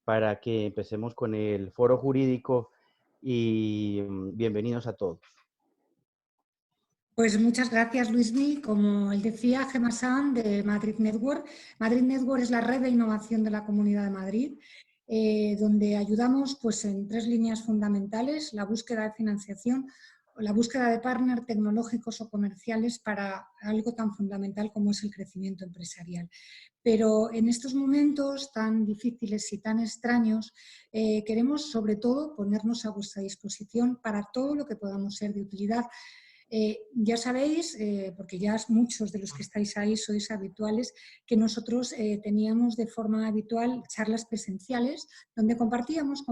para que empecemos con el foro jurídico y bienvenidos a todos. Pues muchas gracias, Luismi. Como él decía, Gemma San de Madrid Network. Madrid Network es la red de innovación de la Comunidad de Madrid, donde ayudamos pues, en 3 líneas fundamentales: la búsqueda de financiación, la búsqueda de partners tecnológicos o comerciales para algo tan fundamental como es el crecimiento empresarial. Pero en estos momentos tan difíciles y tan extraños, queremos sobre todo ponernos a vuestra disposición para todo lo que podamos ser de utilidad. Ya sabéis, porque ya muchos de los que estáis ahí sois habituales, que nosotros teníamos de forma habitual charlas presenciales donde compartíamos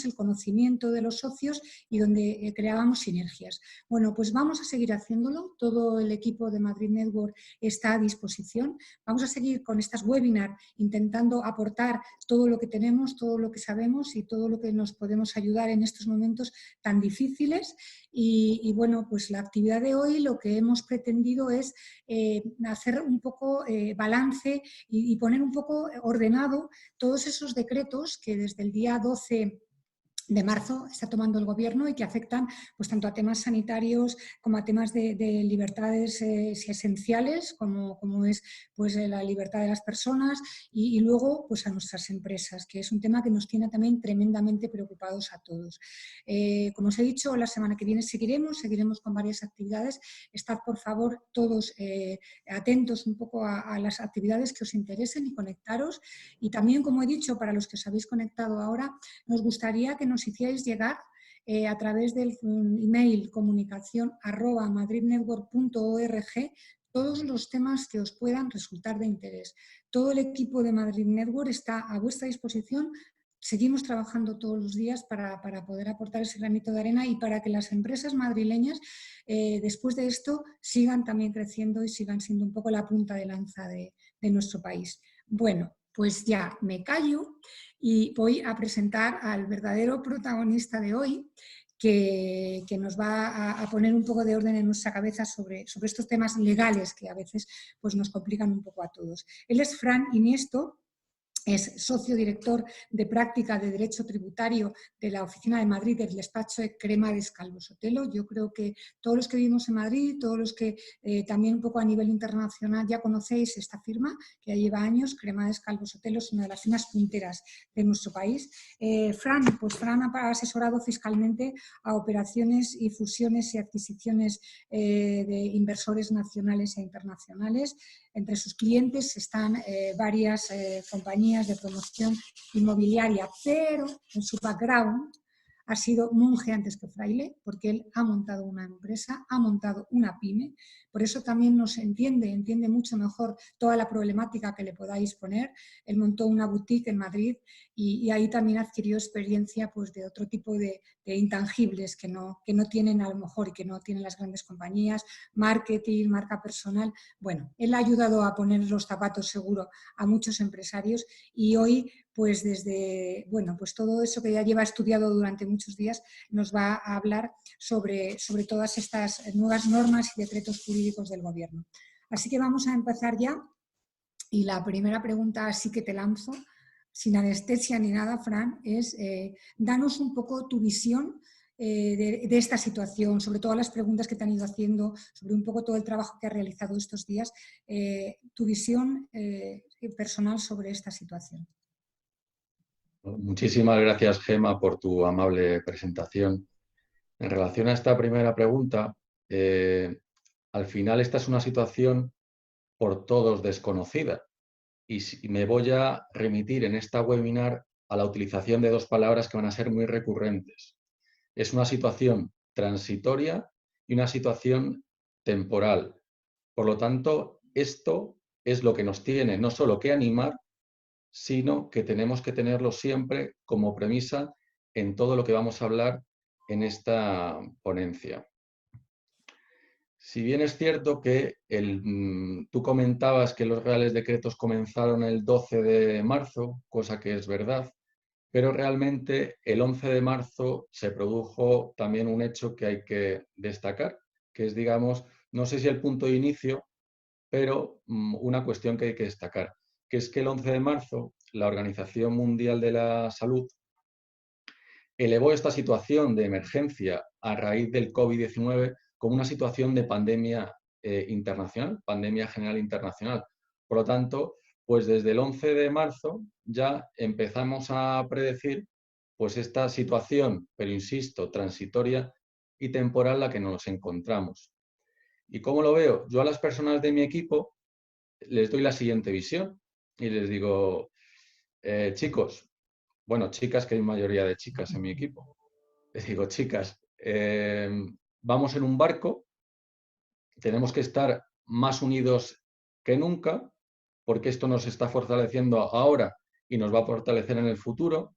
el conocimiento de los socios y donde creábamos sinergias. Bueno, pues vamos a seguir haciéndolo, todo el equipo de Madrid Network está a disposición. Vamos a seguir con estas webinars intentando aportar todo lo que tenemos, todo lo que sabemos y todo lo que nos podemos ayudar en estos momentos tan difíciles. Y bueno, pues la actividad de hoy lo que hemos pretendido es hacer un poco balance y poner un poco ordenado todos esos decretos que desde el día 12 de marzo está tomando el Gobierno y que afectan pues, tanto a temas sanitarios como a temas de libertades esenciales, como es pues, la libertad de las personas y luego pues, a nuestras empresas, que es un tema que nos tiene también tremendamente preocupados a todos. Como os he dicho, la semana que viene seguiremos con varias actividades. Estad, por favor, todos atentos un poco a las actividades que os interesen y conectaros. Y también, como he dicho, para los que os habéis conectado ahora, nos gustaría que nos hicierais llegar a través del email comunicación@madridnetwork.org todos los temas que os puedan resultar de interés. Todo el equipo de Madrid Network está a vuestra disposición. Seguimos trabajando todos los días para poder aportar ese granito de arena y para que las empresas madrileñas, después de esto, sigan también creciendo y sigan siendo un poco la punta de lanza de nuestro país. Bueno, pues ya me callo y voy a presentar al verdadero protagonista de hoy, que nos va a poner un poco de orden en nuestra cabeza sobre estos temas legales que a veces pues, nos complican un poco a todos. Él es Fran Iniesto. Es socio director de práctica de Derecho Tributario de la Oficina de Madrid del despacho de Cremades Calvo Sotelo. Yo creo que todos los que vivimos en Madrid, todos los que también un poco a nivel internacional ya conocéis esta firma, que ya lleva años. Cremades Calvo Sotelo es una de las firmas punteras de nuestro país. Fran ha asesorado fiscalmente a operaciones y fusiones y adquisiciones de inversores nacionales e internacionales. Entre sus clientes están varias compañías de promoción inmobiliaria, pero en su background ha sido monje antes que fraile, porque él ha montado una empresa, ha montado una pyme, por eso también nos entiende mucho mejor toda la problemática que le podáis poner. Él montó una boutique en Madrid y ahí también adquirió experiencia pues, de otro tipo de intangibles que no tienen a lo mejor y que no tienen las grandes compañías, marketing, marca personal. Bueno, él ha ayudado a poner los zapatos seguro a muchos empresarios y hoy pues desde, bueno, pues todo eso que ya lleva estudiado durante muchos días nos va a hablar sobre todas estas nuevas normas y decretos jurídicos del Gobierno. Así que vamos a empezar ya y la primera pregunta sí que te lanzo, sin anestesia ni nada, Fran, es danos un poco tu visión de esta situación, sobre todas las preguntas que te han ido haciendo, sobre un poco todo el trabajo que has realizado estos días, tu visión personal sobre esta situación. Muchísimas gracias, Gemma, por tu amable presentación. En relación a esta primera pregunta, al final esta es una situación por todos desconocida y me voy a remitir en esta webinar a la utilización de 2 palabras que van a ser muy recurrentes. Es una situación transitoria y una situación temporal. Por lo tanto, esto es lo que nos tiene no solo que animar, sino que tenemos que tenerlo siempre como premisa en todo lo que vamos a hablar en esta ponencia. Si bien es cierto que tú comentabas que los reales decretos comenzaron el 12 de marzo, cosa que es verdad, pero realmente el 11 de marzo se produjo también un hecho que hay que destacar, que es, digamos, no sé si el punto de inicio, pero una cuestión que hay que destacar, que es que el 11 de marzo la Organización Mundial de la Salud elevó esta situación de emergencia a raíz del COVID-19 como una situación de pandemia internacional, pandemia general internacional. Por lo tanto, pues desde el 11 de marzo ya empezamos a predecir pues esta situación, pero insisto, transitoria y temporal en la que nos encontramos. ¿Y cómo lo veo? Yo a las personas de mi equipo les doy la siguiente visión y les digo, chicos, bueno, chicas, que hay mayoría de chicas en mi equipo, les digo, chicas, vamos en un barco, tenemos que estar más unidos que nunca, porque esto nos está fortaleciendo ahora y nos va a fortalecer en el futuro.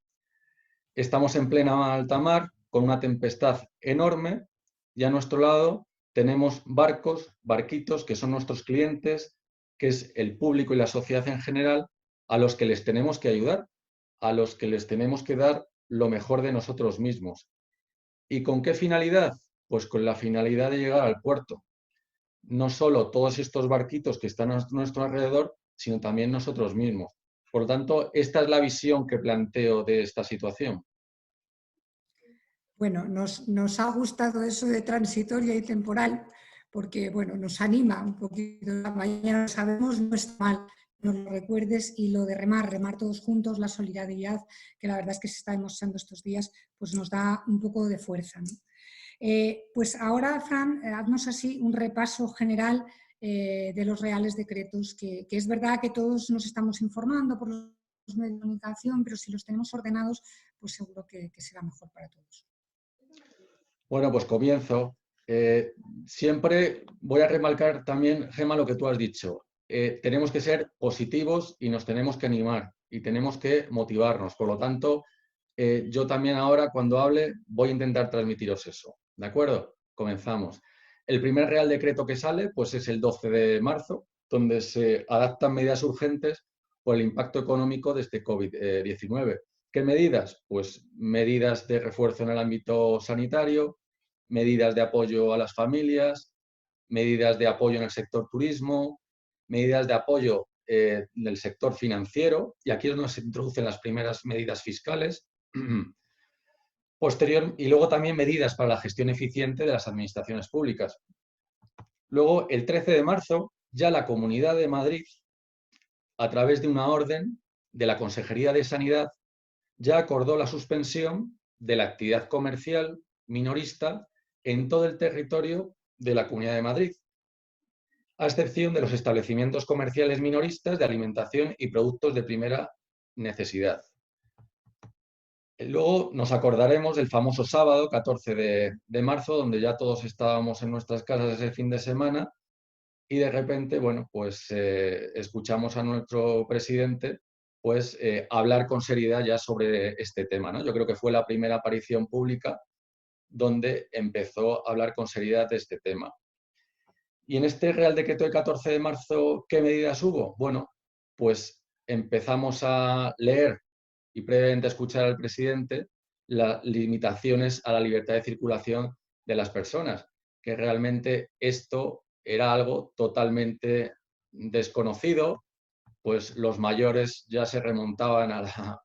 Estamos en plena alta mar, con una tempestad enorme, y a nuestro lado tenemos barcos, barquitos, que son nuestros clientes, que es el público y la sociedad en general, a los que les tenemos que ayudar, a los que les tenemos que dar lo mejor de nosotros mismos. ¿Y con qué finalidad? Pues con la finalidad de llegar al puerto. No solo todos estos barquitos que están a nuestro alrededor, sino también nosotros mismos. Por lo tanto, esta es la visión que planteo de esta situación. Bueno, nos ha gustado eso de transitoria y temporal, porque bueno, nos anima un poquito. La mañana lo sabemos, no está mal, nos lo recuerdes, y lo de remar todos juntos, la solidaridad, que la verdad es que se está demostrando estos días, pues nos da un poco de fuerza, ¿no? Pues ahora, Fran, haznos así un repaso general de los reales decretos, que es verdad que todos nos estamos informando por los medios de comunicación, pero si los tenemos ordenados, pues seguro que será mejor para todos. Bueno, pues comienzo. Siempre voy a remarcar también, Gemma, lo que tú has dicho. Tenemos que ser positivos y nos tenemos que animar y tenemos que motivarnos. Por lo tanto, yo también ahora, cuando hable, voy a intentar transmitiros eso. ¿De acuerdo? Comenzamos. El primer Real Decreto que sale, pues es el 12 de marzo, donde se adaptan medidas urgentes por el impacto económico de este COVID-19. ¿Qué medidas? Pues medidas de refuerzo en el ámbito sanitario, medidas de apoyo a las familias, medidas de apoyo en el sector turismo, medidas de apoyo en el sector financiero, y aquí es donde se introducen las primeras medidas fiscales. Y luego también medidas para la gestión eficiente de las administraciones públicas. Luego, el 13 de marzo, ya la Comunidad de Madrid, a través de una orden de la Consejería de Sanidad, ya acordó la suspensión de la actividad comercial minorista en todo el territorio de la Comunidad de Madrid, a excepción de los establecimientos comerciales minoristas de alimentación y productos de primera necesidad. Luego nos acordaremos del famoso sábado, 14 de marzo, donde ya todos estábamos en nuestras casas ese fin de semana y de repente, bueno, pues escuchamos a nuestro presidente pues hablar con seriedad ya sobre este tema, ¿no? Yo creo que fue la primera aparición pública donde empezó a hablar con seriedad de este tema. Y en este Real Decreto del 14 de marzo, ¿qué medidas hubo? Bueno, pues empezamos a leer y previamente a escuchar al presidente las limitaciones a la libertad de circulación de las personas, que realmente esto era algo totalmente desconocido, pues los mayores ya se remontaban a la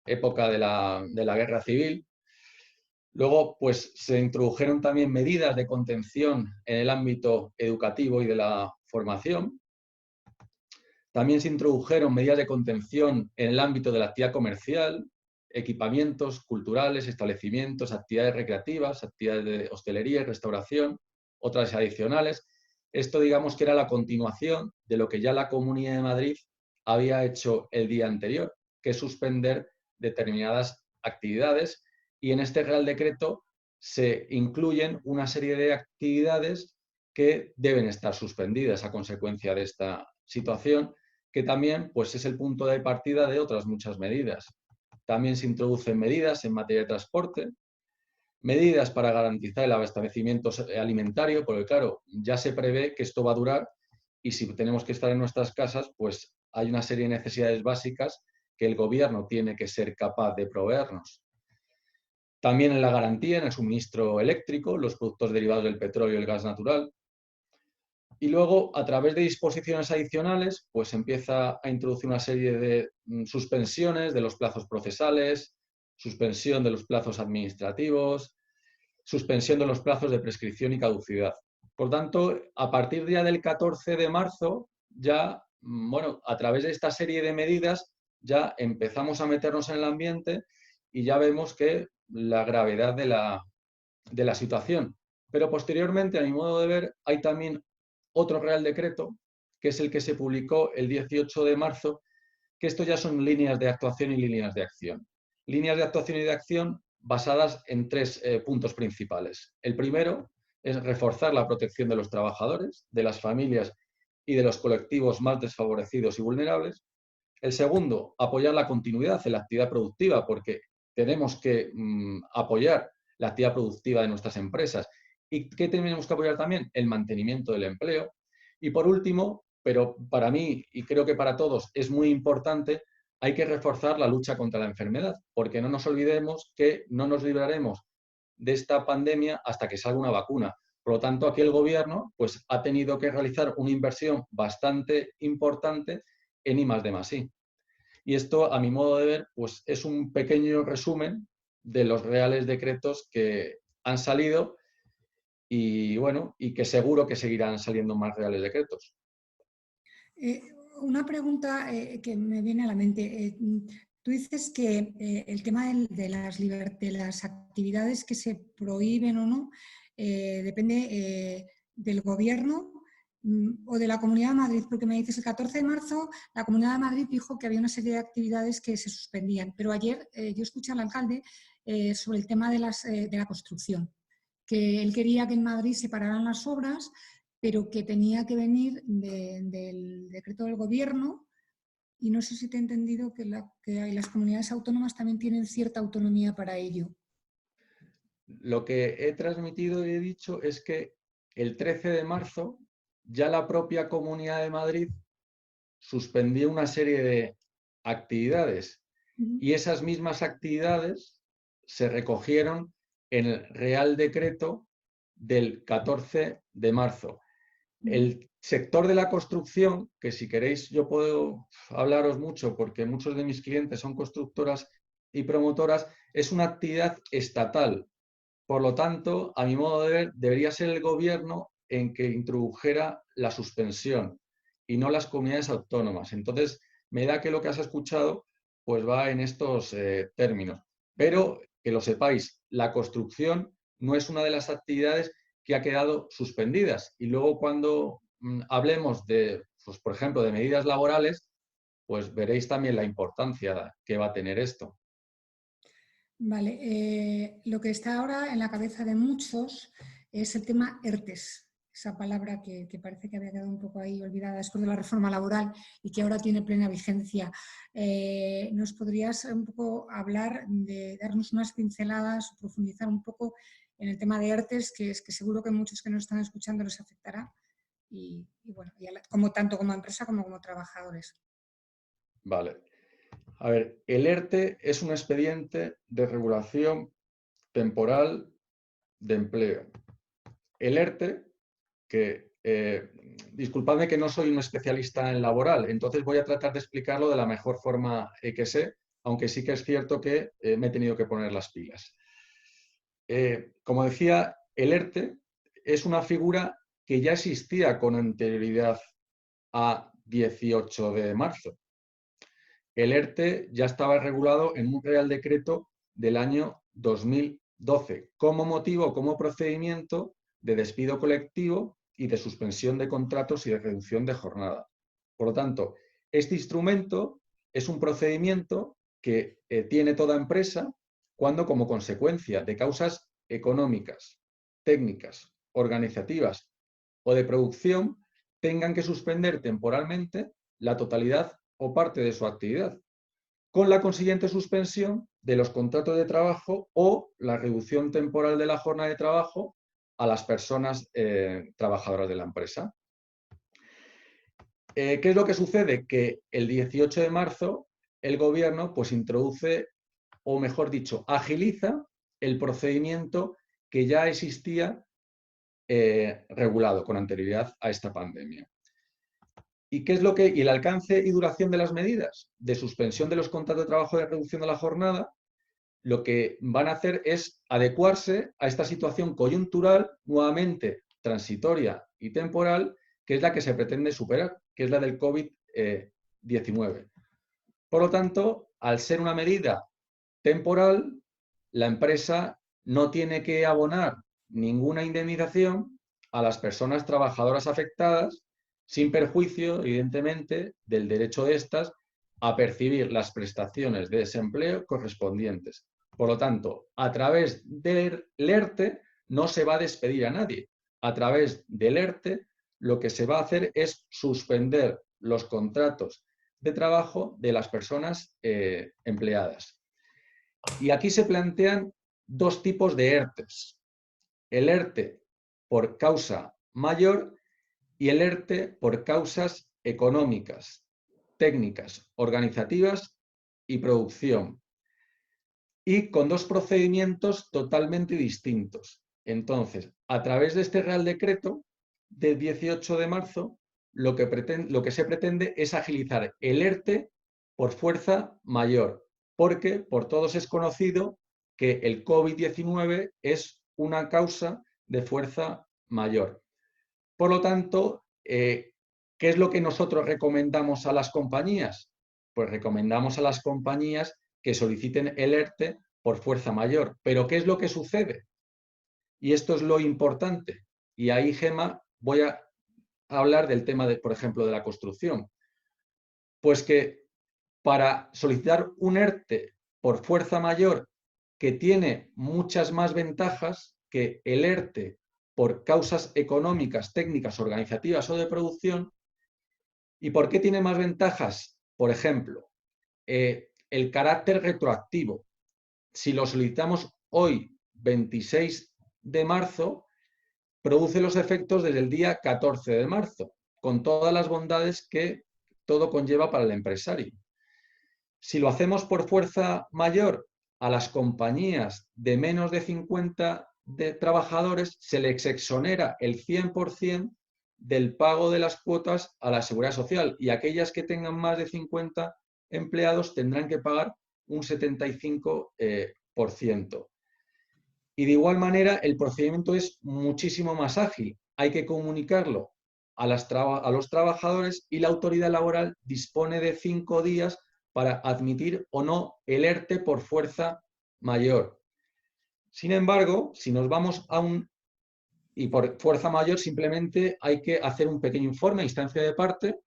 época de la Guerra Civil. Luego, pues se introdujeron también medidas de contención en el ámbito educativo y de la formación. También se introdujeron medidas de contención en el ámbito de la actividad comercial, equipamientos culturales, establecimientos, actividades recreativas, actividades de hostelería y restauración, otras adicionales. Esto, digamos, que era la continuación de lo que ya la Comunidad de Madrid había hecho el día anterior, que es suspender determinadas actividades, y en este Real Decreto se incluyen una serie de actividades que deben estar suspendidas a consecuencia de esta situación, que también pues, es el punto de partida de otras muchas medidas. También se introducen medidas en materia de transporte, medidas para garantizar el abastecimiento alimentario, porque claro, ya se prevé que esto va a durar y si tenemos que estar en nuestras casas, pues hay una serie de necesidades básicas que el gobierno tiene que ser capaz de proveernos. También en la garantía en el suministro eléctrico, los productos derivados del petróleo y el gas natural. Y luego, a través de disposiciones adicionales, pues empieza a introducir una serie de suspensiones de los plazos procesales, suspensión de los plazos administrativos, suspensión de los plazos de prescripción y caducidad. Por tanto, a partir ya del 14 de marzo, ya, bueno, a través de esta serie de medidas, ya empezamos a meternos en el ambiente y ya vemos que la gravedad de la situación. Pero posteriormente, a mi modo de ver, hay también otro Real Decreto, que es el que se publicó el 18 de marzo, que esto ya son líneas de actuación y líneas de acción. Líneas de actuación y de acción basadas en tres puntos principales. El primero es reforzar la protección de los trabajadores, de las familias y de los colectivos más desfavorecidos y vulnerables. El segundo, apoyar la continuidad en la actividad productiva, porque tenemos que apoyar la actividad productiva de nuestras empresas. ¿Y qué tenemos que apoyar también? El mantenimiento del empleo. Y por último, pero para mí y creo que para todos es muy importante, hay que reforzar la lucha contra la enfermedad, porque no nos olvidemos que no nos libraremos de esta pandemia hasta que salga una vacuna. Por lo tanto, aquí el gobierno pues, ha tenido que realizar una inversión bastante importante en I+D+I. Y esto, a mi modo de ver, pues es un pequeño resumen de los reales decretos que han salido y, bueno, y que seguro que seguirán saliendo más reales decretos. Una pregunta que me viene a la mente. Tú dices que el tema de las actividades que se prohíben o no depende del gobierno o de la Comunidad de Madrid, porque me dices el 14 de marzo la Comunidad de Madrid dijo que había una serie de actividades que se suspendían, pero ayer yo escuché al alcalde sobre el tema de la construcción, que él quería que en Madrid se pararan las obras, pero que tenía que venir del decreto del gobierno, y no sé si te he entendido que las comunidades autónomas también tienen cierta autonomía para ello. Lo que he transmitido y he dicho es que el 13 de marzo ya la propia Comunidad de Madrid suspendió una serie de actividades y esas mismas actividades se recogieron en el Real Decreto del 14 de marzo. El sector de la construcción, que si queréis yo puedo hablaros mucho porque muchos de mis clientes son constructoras y promotoras, es una actividad estatal. Por lo tanto, a mi modo de ver, debería ser el gobierno en que introdujera la suspensión y no las comunidades autónomas. Entonces, me da que lo que has escuchado pues va en estos términos. Pero que lo sepáis, la construcción no es una de las actividades que ha quedado suspendidas. Y luego cuando hablemos de, pues, por ejemplo, de medidas laborales, pues veréis también la importancia que va a tener esto. Vale, lo que está ahora en la cabeza de muchos es el tema ERTES, esa palabra que parece que había quedado un poco ahí olvidada después de la reforma laboral y que ahora tiene plena vigencia. ¿Nos podrías un poco hablar, darnos unas pinceladas, profundizar un poco en el tema de ERTES, que seguro que muchos que nos están escuchando les afectará, y bueno, tanto como empresa como trabajadores? Vale. A ver, el ERTE es un expediente de regulación temporal de empleo. El ERTE, que disculpadme que no soy un especialista en laboral, entonces voy a tratar de explicarlo de la mejor forma que sé, aunque sí que es cierto que me he tenido que poner las pilas. Como decía, el ERTE es una figura que ya existía con anterioridad a 18 de marzo. El ERTE ya estaba regulado en un Real Decreto del año 2012 como motivo, como procedimiento de despido colectivo y de suspensión de contratos y de reducción de jornada. Por lo tanto, este instrumento es un procedimiento que tiene toda empresa cuando, como consecuencia de causas económicas, técnicas, organizativas o de producción, tengan que suspender temporalmente la totalidad o parte de su actividad, con la consiguiente suspensión de los contratos de trabajo o la reducción temporal de la jornada de trabajo a las personas trabajadoras de la empresa. ¿Qué es lo que sucede? Que el 18 de marzo el gobierno pues introduce, o mejor dicho, agiliza el procedimiento que ya existía regulado con anterioridad a esta pandemia. ¿Y qué es y el alcance y duración de las medidas de suspensión de los contratos de trabajo y de reducción de la jornada? Lo que van a hacer es adecuarse a esta situación coyuntural, nuevamente transitoria y temporal, que es la que se pretende superar, que es la del COVID-19. Por lo tanto, al ser una medida temporal, la empresa no tiene que abonar ninguna indemnización a las personas trabajadoras afectadas, sin perjuicio, evidentemente, del derecho de estas a percibir las prestaciones de desempleo correspondientes. Por lo tanto, a través del ERTE no se va a despedir a nadie. A través del ERTE lo que se va a hacer es suspender los contratos de trabajo de las personas empleadas. Y aquí se plantean dos tipos de ERTEs. El ERTE por causa mayor y el ERTE por causas económicas, técnicas, organizativas y producción. Y con dos procedimientos totalmente distintos. Entonces, a través de este Real Decreto del 18 de marzo, lo que se pretende es agilizar el ERTE por fuerza mayor, porque por todos es conocido que el COVID-19 es una causa de fuerza mayor. Por lo tanto, ¿qué es lo que nosotros recomendamos a las compañías? Pues recomendamos a las compañías que soliciten el ERTE por fuerza mayor. Pero ¿qué es lo que sucede? Y esto es lo importante. Y ahí, Gemma, voy a hablar del tema, por ejemplo, de la construcción. Pues que para solicitar un ERTE por fuerza mayor, que tiene muchas más ventajas que el ERTE por causas económicas, técnicas, organizativas o de producción. ¿Y por qué tiene más ventajas? Por ejemplo, el carácter retroactivo. Si lo solicitamos hoy, 26 de marzo, produce los efectos desde el día 14 de marzo, con todas las bondades que todo conlleva para el empresario. Si lo hacemos por fuerza mayor, a las compañías de menos de 50 trabajadores se les exonera el 100% del pago de las cuotas a la Seguridad Social, y aquellas que tengan más de 50 empleados tendrán que pagar un 75%. Y de igual manera, el procedimiento es muchísimo más ágil. Hay que comunicarlo a los trabajadores y la autoridad laboral dispone de 5 días para admitir o no el ERTE por fuerza mayor. Sin embargo, si nos vamos y por fuerza mayor simplemente hay que hacer un pequeño informe a instancia de parte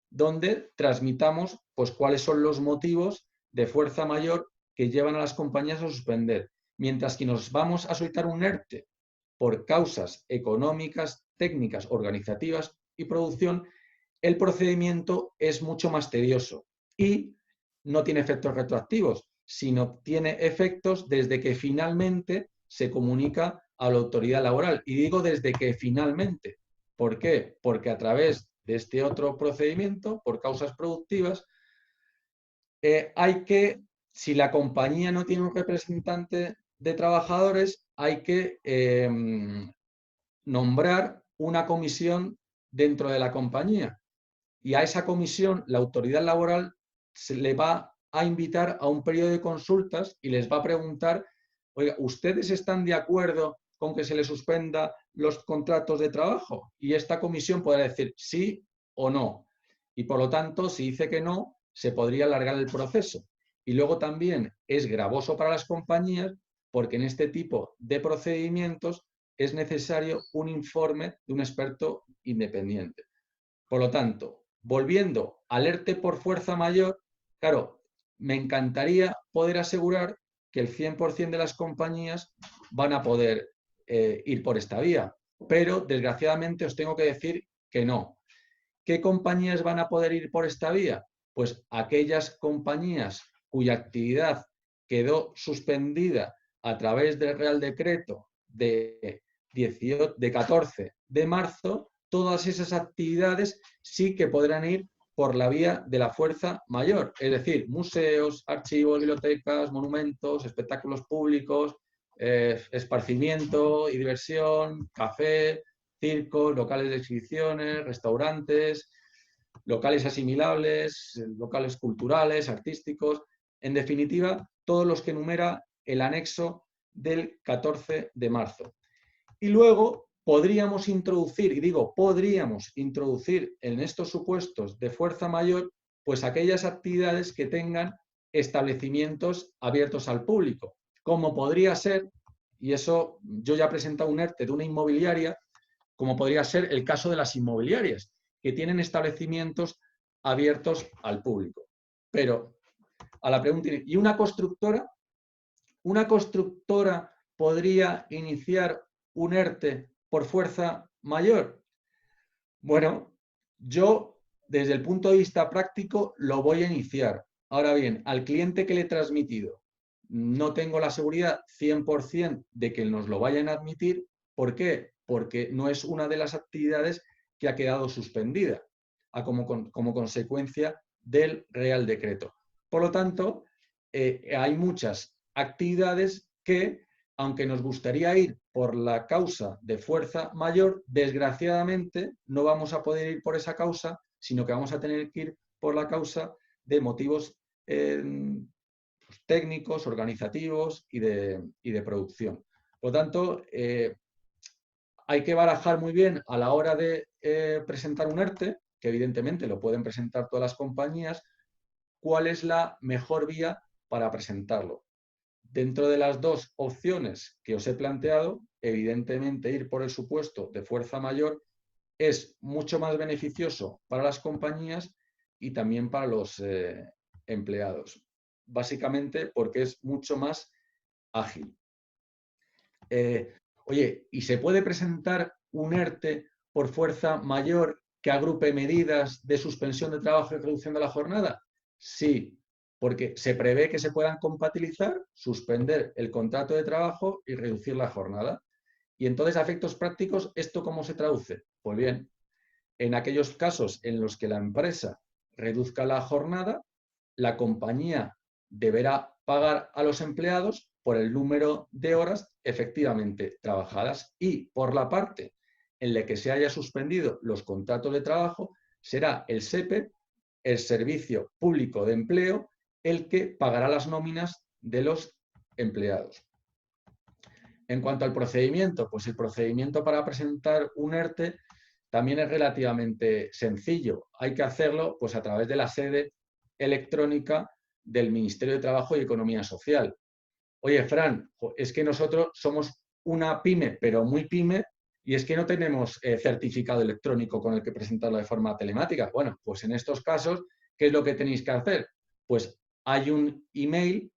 donde transmitamos pues cuáles son los motivos de fuerza mayor que llevan a las compañías a suspender. Mientras que nos vamos a solicitar un ERTE por causas económicas, técnicas, organizativas y producción, el procedimiento es mucho más tedioso y no tiene efectos retroactivos, sino tiene efectos desde que finalmente se comunica a la autoridad laboral. Y digo desde que finalmente. ¿Por qué? Porque a través de este otro procedimiento, por causas productivas, si la compañía no tiene un representante de trabajadores, hay que nombrar una comisión dentro de la compañía. Y a esa comisión la autoridad laboral se le va a invitar a un periodo de consultas y les va a preguntar, oiga, ¿ustedes están de acuerdo con que se les suspenda los contratos de trabajo? Y esta comisión podrá decir sí o no. Y por lo tanto, si dice que no, se podría alargar el proceso. Y luego también es gravoso para las compañías porque en este tipo de procedimientos es necesario un informe de un experto independiente. Por lo tanto, volviendo al ERTE por fuerza mayor, claro, me encantaría poder asegurar que el 100% de las compañías van a poder ir por esta vía, pero desgraciadamente os tengo que decir que no. ¿Qué compañías van a poder ir por esta vía? Pues aquellas compañías cuya actividad quedó suspendida a través del Real Decreto de 14 de marzo, todas esas actividades sí que podrán ir por la vía de la fuerza mayor, es decir, museos, archivos, bibliotecas, monumentos, espectáculos públicos, esparcimiento y diversión, café, circos, locales de exhibiciones, restaurantes, locales asimilables, locales culturales, artísticos, en definitiva, todos los que enumera el anexo del 14 de marzo. Y luego podríamos introducir, y digo podríamos introducir en estos supuestos de fuerza mayor, pues aquellas actividades que tengan establecimientos abiertos al público, como podría ser, y eso yo ya he presentado un ERTE de una inmobiliaria, como podría ser el caso de las inmobiliarias, que tienen establecimientos abiertos al público. Pero a la pregunta, ¿y una constructora? ¿Una constructora podría iniciar un ERTE por fuerza mayor? Bueno, yo desde el punto de vista práctico lo voy a iniciar. Ahora bien, al cliente que le he transmitido no tengo la seguridad 100% de que nos lo vayan a admitir. ¿Por qué? Porque no es una de las actividades que ha quedado suspendida como consecuencia del Real Decreto. Por lo tanto, hay muchas actividades que, aunque nos gustaría ir por la causa de fuerza mayor, desgraciadamente no vamos a poder ir por esa causa, sino que vamos a tener que ir por la causa de motivos técnicos, organizativos y de producción. Por lo tanto, hay que barajar muy bien a la hora de presentar un ERTE, que evidentemente lo pueden presentar todas las compañías, cuál es la mejor vía para presentarlo. Dentro de las dos opciones que os he planteado, evidentemente ir por el supuesto de fuerza mayor es mucho más beneficioso para las compañías y también para los empleados. Básicamente porque es mucho más ágil. Oye, ¿y se puede presentar un ERTE por fuerza mayor que agrupe medidas de suspensión de trabajo y reducción de la jornada? Sí, porque se prevé que se puedan compatibilizar, suspender el contrato de trabajo y reducir la jornada. Y entonces, a efectos prácticos, ¿esto cómo se traduce? Pues bien, en aquellos casos en los que la empresa reduzca la jornada, la compañía deberá pagar a los empleados por el número de horas efectivamente trabajadas, y por la parte en la que se haya suspendido los contratos de trabajo, será el SEPE, el Servicio Público de Empleo, el que pagará las nóminas de los empleados. En cuanto al procedimiento, pues el procedimiento para presentar un ERTE también es relativamente sencillo. Hay que hacerlo pues a través de la sede electrónica del Ministerio de Trabajo y Economía Social. Oye, Fran, es que nosotros somos una pyme, pero muy pyme, y es que no tenemos certificado electrónico con el que presentarlo de forma telemática. Bueno, pues en estos casos, ¿qué es lo que tenéis que hacer? Pues hay un email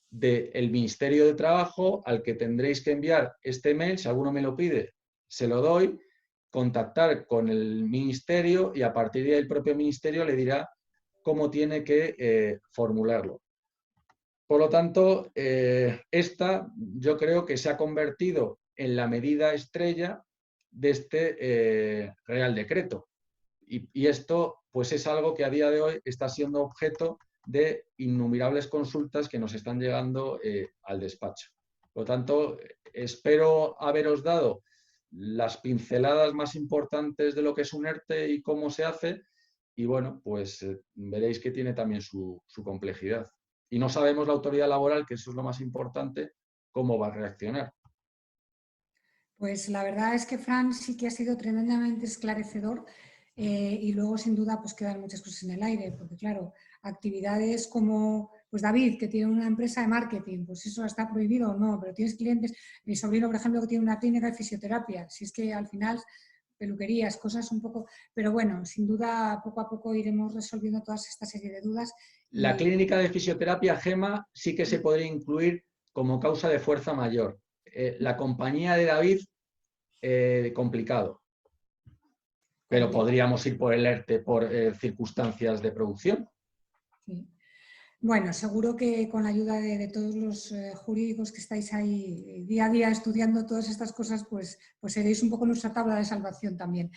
del Ministerio de Trabajo al que tendréis que enviar este email. Si alguno me lo pide, se lo doy, contactar con el Ministerio y a partir de ahí el propio Ministerio le dirá cómo tiene que formularlo. Por lo tanto, esta yo creo que se ha convertido en la medida estrella de este Real Decreto. Y esto pues es algo que a día de hoy está siendo objeto de innumerables consultas que nos están llegando al despacho. Por lo tanto, espero haberos dado las pinceladas más importantes de lo que es un ERTE y cómo se hace, y bueno, pues veréis que tiene también su complejidad. Y no sabemos la autoridad laboral, que eso es lo más importante, cómo va a reaccionar. Pues la verdad es que Fran sí que ha sido tremendamente esclarecedor, y luego sin duda pues quedan muchas cosas en el aire, porque claro, actividades como pues David, que tiene una empresa de marketing, pues eso está prohibido o no, pero tienes clientes, mi sobrino por ejemplo que tiene una clínica de fisioterapia, si es que al final peluquerías, cosas un poco, pero bueno, sin duda poco a poco iremos resolviendo toda esta serie de dudas. La clínica de fisioterapia, Gema, sí que se podría incluir como causa de fuerza mayor. La compañía de David, complicado. Pero podríamos ir por el ERTE por circunstancias de producción. Sí. Bueno, seguro que con la ayuda de todos los jurídicos que estáis ahí día a día estudiando todas estas cosas, pues seréis un poco nuestra tabla de salvación también.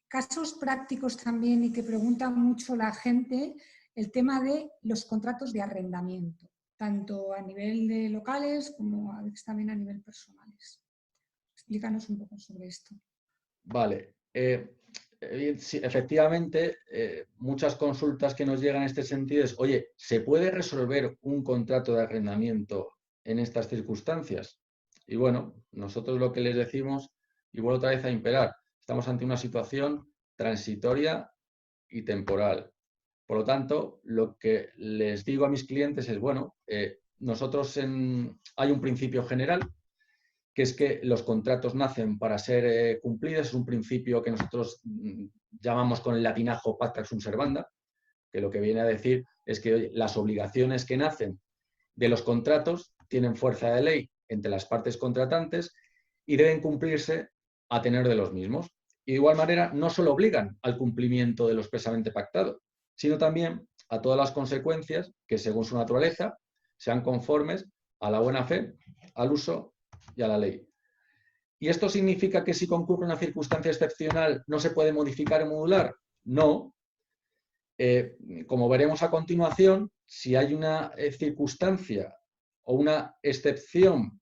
Casos prácticos también, y que pregunta mucho la gente, el tema de los contratos de arrendamiento, tanto a nivel de locales como a veces también a nivel personales. Explícanos un poco sobre esto. Vale. Sí, efectivamente, muchas consultas que nos llegan en este sentido es, oye, ¿se puede resolver un contrato de arrendamiento en estas circunstancias? Y bueno, nosotros lo que les decimos, y vuelvo otra vez a imperar, estamos ante una situación transitoria y temporal. Por lo tanto, lo que les digo a mis clientes es, bueno, hay un principio general, que es que los contratos nacen para ser cumplidos. Es un principio que nosotros llamamos con el latinajo pacta sunt servanda, que lo que viene a decir es que oye, las obligaciones que nacen de los contratos tienen fuerza de ley entre las partes contratantes y deben cumplirse a tenor de los mismos. Y de igual manera, no solo obligan al cumplimiento de lo expresamente pactado, sino también a todas las consecuencias que, según su naturaleza, sean conformes a la buena fe, al uso y a la ley. ¿Y esto significa que si concurre una circunstancia excepcional no se puede modificar o modular? No. Como veremos a continuación, si hay una circunstancia o una excepción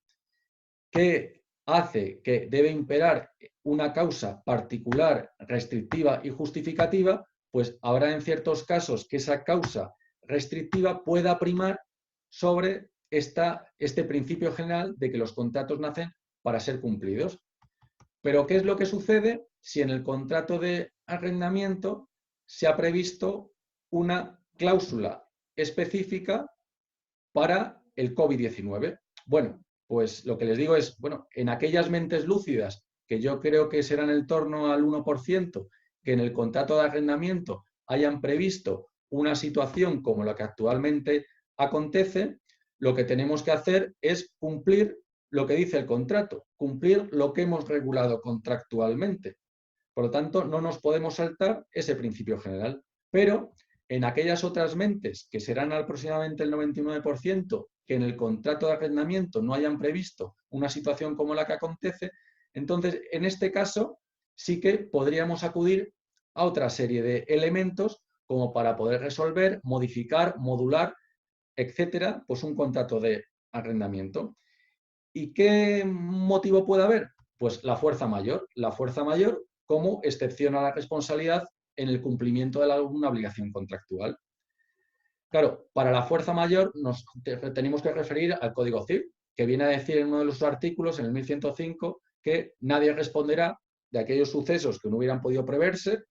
que hace que debe imperar una causa particular, restrictiva y justificativa, pues habrá en ciertos casos que esa causa restrictiva pueda primar sobre este principio general de que los contratos nacen para ser cumplidos. Pero ¿qué es lo que sucede si en el contrato de arrendamiento se ha previsto una cláusula específica para el COVID-19? Bueno, pues lo que les digo es, bueno, en aquellas mentes lúcidas, que yo creo que serán en torno al 1%, que en el contrato de arrendamiento hayan previsto una situación como la que actualmente acontece, lo que tenemos que hacer es cumplir lo que dice el contrato, cumplir lo que hemos regulado contractualmente. Por lo tanto, no nos podemos saltar ese principio general. Pero en aquellas otras mentes, que serán aproximadamente el 99%, que en el contrato de arrendamiento no hayan previsto una situación como la que acontece, entonces, en este caso, sí que podríamos acudir a otra serie de elementos como para poder resolver, modificar, modular, etcétera, pues un contrato de arrendamiento. ¿Y qué motivo puede haber? Pues la fuerza mayor. La fuerza mayor como excepción a la responsabilidad en el cumplimiento de alguna obligación contractual. Claro, para la fuerza mayor nos tenemos que referir al Código Civil, que viene a decir en uno de los artículos, en el 1105, que nadie responderá de aquellos sucesos que no hubieran podido preverse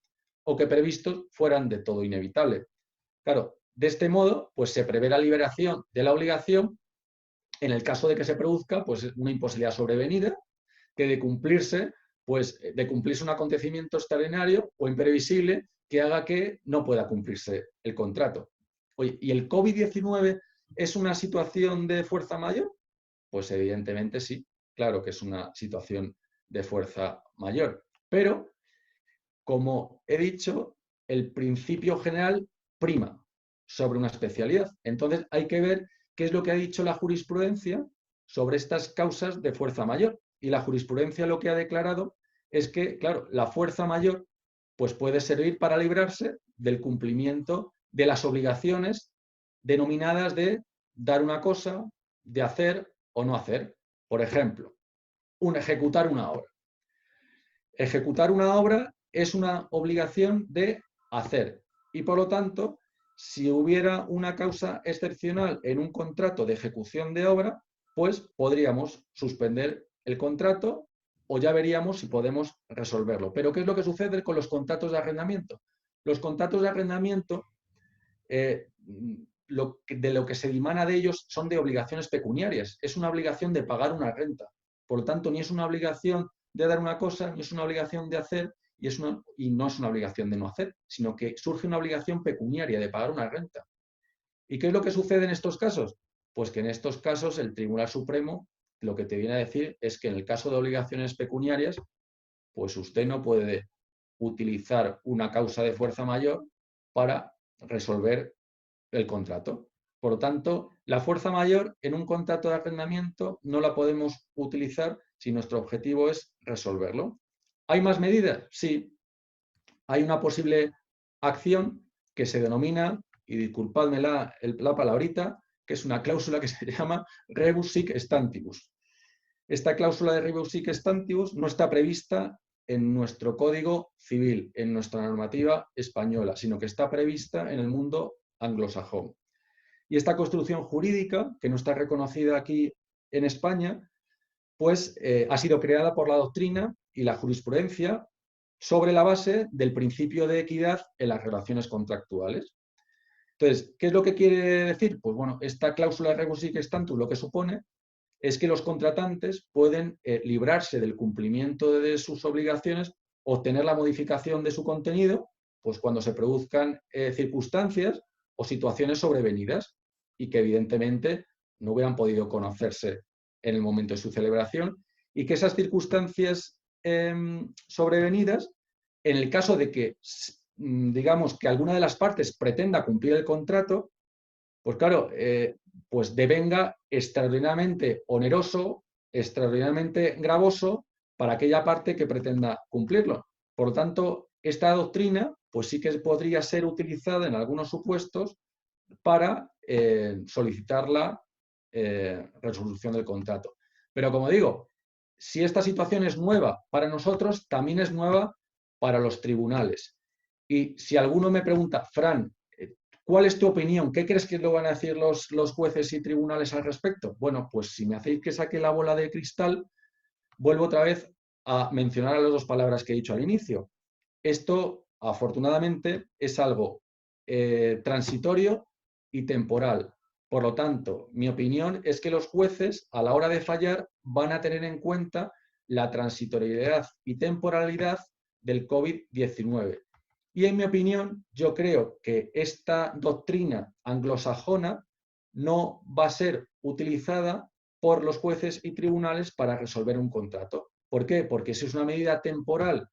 o que previstos fueran de todo inevitable. Claro, de este modo, pues se prevé la liberación de la obligación en el caso de que se produzca pues, una imposibilidad sobrevenida, que de cumplirse un acontecimiento extraordinario o imprevisible que haga que no pueda cumplirse el contrato. Oye, ¿y el COVID-19 es una situación de fuerza mayor? Pues evidentemente sí, claro que es una situación de fuerza mayor. Pero, como he dicho, el principio general prima sobre una especialidad. Entonces hay que ver qué es lo que ha dicho la jurisprudencia sobre estas causas de fuerza mayor. Y la jurisprudencia lo que ha declarado es que, claro, la fuerza mayor pues puede servir para librarse del cumplimiento de las obligaciones denominadas de dar una cosa, de hacer o no hacer. Por ejemplo, ejecutar una obra. Ejecutar una obra es una obligación de hacer y, por lo tanto, si hubiera una causa excepcional en un contrato de ejecución de obra, pues podríamos suspender el contrato o ya veríamos si podemos resolverlo. Pero ¿qué es lo que sucede con los contratos de arrendamiento? Los contratos de arrendamiento, de lo que se dimana de ellos son de obligaciones pecuniarias. Es una obligación de pagar una renta. Por lo tanto, ni es una obligación de dar una cosa, ni es una obligación de hacer, y no es una obligación de no hacer, sino que surge una obligación pecuniaria de pagar una renta. ¿Y qué es lo que sucede en estos casos? Pues que en estos casos el Tribunal Supremo lo que te viene a decir es que en el caso de obligaciones pecuniarias, pues usted no puede utilizar una causa de fuerza mayor para resolver el contrato. Por lo tanto, la fuerza mayor en un contrato de arrendamiento no la podemos utilizar si nuestro objetivo es resolverlo. ¿Hay más medidas? Sí. Hay una posible acción que se denomina, y disculpadme la palabrita, que es una cláusula que se llama rebus sic stantibus. Esta cláusula de rebus sic stantibus no está prevista en nuestro Código Civil, en nuestra normativa española, sino que está prevista en el mundo anglosajón. Y esta construcción jurídica, que no está reconocida aquí en España, pues ha sido creada por la doctrina y la jurisprudencia sobre la base del principio de equidad en las relaciones contractuales. Entonces, ¿qué es lo que quiere decir? Pues bueno, esta cláusula de rebus sic stantibus lo que supone es que los contratantes pueden librarse del cumplimiento de sus obligaciones, obtener la modificación de su contenido, pues cuando se produzcan circunstancias o situaciones sobrevenidas y que evidentemente no hubieran podido conocerse en el momento de su celebración, y que esas circunstancias sobrevenidas, en el caso de que, digamos, que alguna de las partes pretenda cumplir el contrato, pues claro, pues devenga extraordinariamente oneroso, extraordinariamente gravoso para aquella parte que pretenda cumplirlo. Por lo tanto, esta doctrina pues sí que podría ser utilizada en algunos supuestos para solicitar la resolución del contrato. Pero como digo, si esta situación es nueva para nosotros, también es nueva para los tribunales. Y si alguno me pregunta, Fran, ¿cuál es tu opinión? ¿Qué crees que lo van a decir los jueces y tribunales al respecto? Bueno, pues si me hacéis que saque la bola de cristal, vuelvo otra vez a mencionar las dos palabras que he dicho al inicio. Esto, afortunadamente, es algo transitorio y temporal. Por lo tanto, mi opinión es que los jueces, a la hora de fallar, van a tener en cuenta la transitoriedad y temporalidad del COVID-19. Y en mi opinión, yo creo que esta doctrina anglosajona no va a ser utilizada por los jueces y tribunales para resolver un contrato. ¿Por qué? Porque si es una medida temporal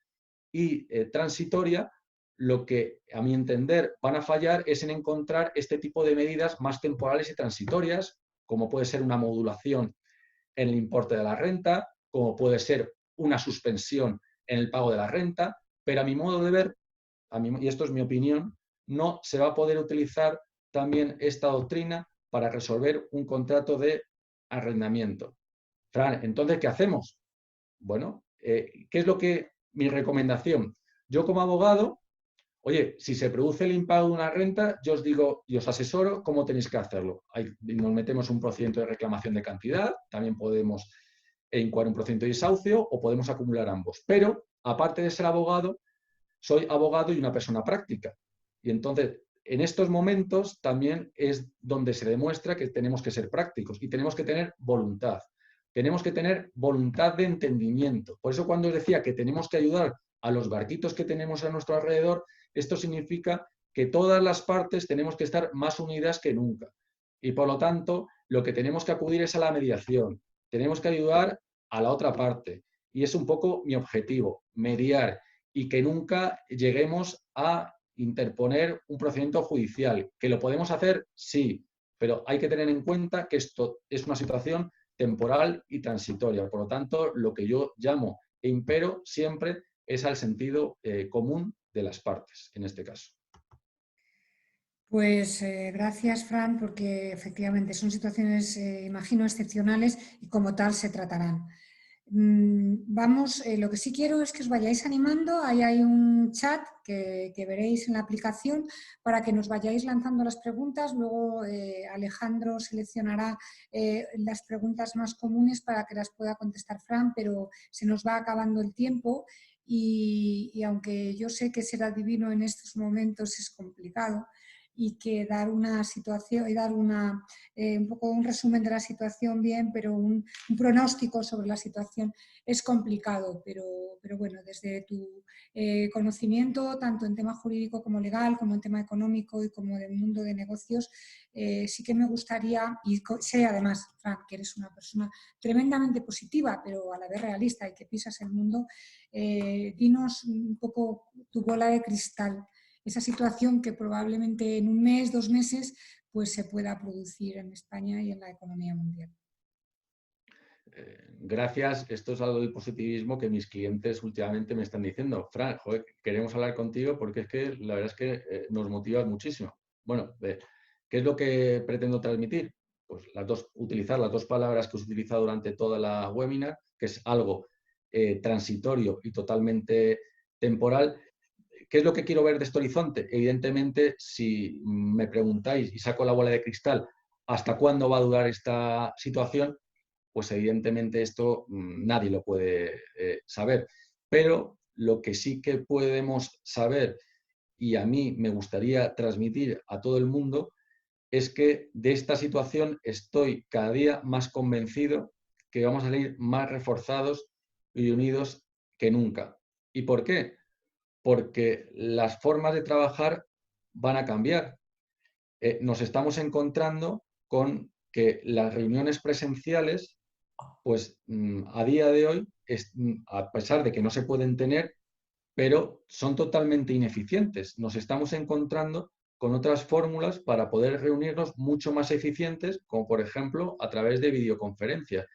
y transitoria, lo que, a mi entender, van a fallar es en encontrar este tipo de medidas más temporales y transitorias, como puede ser una modulación en el importe de la renta, como puede ser una suspensión en el pago de la renta, pero a mi modo de ver, y esto es mi opinión, no se va a poder utilizar también esta doctrina para resolver un contrato de arrendamiento. Fran, entonces, ¿qué hacemos? Bueno, ¿qué es lo que mi recomendación? Yo como abogado, oye, si se produce el impago de una renta, yo os digo y os asesoro cómo tenéis que hacerlo. Nos metemos un procedimiento de reclamación de cantidad, también podemos incoar un procedimiento de desahucio o podemos acumular ambos. Pero, aparte de ser abogado, soy abogado y una persona práctica. Y entonces, en estos momentos también es donde se demuestra que tenemos que ser prácticos y tenemos que tener voluntad. Tenemos que tener voluntad de entendimiento. Por eso cuando os decía que tenemos que ayudar a los barquitos que tenemos a nuestro alrededor, esto significa que todas las partes tenemos que estar más unidas que nunca. Y por lo tanto, lo que tenemos que acudir es a la mediación. Tenemos que ayudar a la otra parte. Y es un poco mi objetivo, mediar y que nunca lleguemos a interponer un procedimiento judicial. ¿Que lo podemos hacer? Sí, pero hay que tener en cuenta que esto es una situación temporal y transitoria. Por lo tanto, lo que yo llamo e impero siempre es al sentido común de las partes, en este caso. Pues gracias, Fran, porque efectivamente son situaciones, imagino, excepcionales y como tal se tratarán. Vamos, lo que sí quiero es que os vayáis animando. Ahí hay un chat que veréis en la aplicación para que nos vayáis lanzando las preguntas. Luego Alejandro seleccionará las preguntas más comunes para que las pueda contestar Fran, pero se nos va acabando el tiempo y aunque yo sé que ser adivino en estos momentos es complicado, y que dar una situación y dar un poco un resumen de la situación bien, pero un pronóstico sobre la situación es complicado, pero bueno, desde tu conocimiento, tanto en tema jurídico como legal, como en tema económico y como del mundo de negocios, sí que me gustaría, y sé además, Fran, que eres una persona tremendamente positiva, pero a la vez realista y que pisas el mundo, dinos un poco tu bola de cristal, esa situación que probablemente en un mes, 2 meses, pues se pueda producir en España y en la economía mundial. Gracias, esto es algo del positivismo que mis clientes últimamente me están diciendo. Fran, joder, queremos hablar contigo porque es que la verdad es que nos motiva muchísimo. Bueno, ¿qué es lo que pretendo transmitir? pues utilizar las dos palabras que os he utilizado durante toda la webinar, que es algo transitorio y totalmente temporal. ¿Qué es lo que quiero ver de este horizonte? Evidentemente, si me preguntáis y saco la bola de cristal, ¿hasta cuándo va a durar esta situación? Pues evidentemente esto nadie lo puede saber. Pero lo que sí que podemos saber, y a mí me gustaría transmitir a todo el mundo, es que de esta situación estoy cada día más convencido que vamos a salir más reforzados y unidos que nunca. ¿Y por qué? Porque las formas de trabajar van a cambiar. Nos estamos encontrando con que las reuniones presenciales, pues a día de hoy, a pesar de que no se pueden tener, pero son totalmente ineficientes. Nos estamos encontrando con otras fórmulas para poder reunirnos mucho más eficientes, como por ejemplo a través de videoconferencias.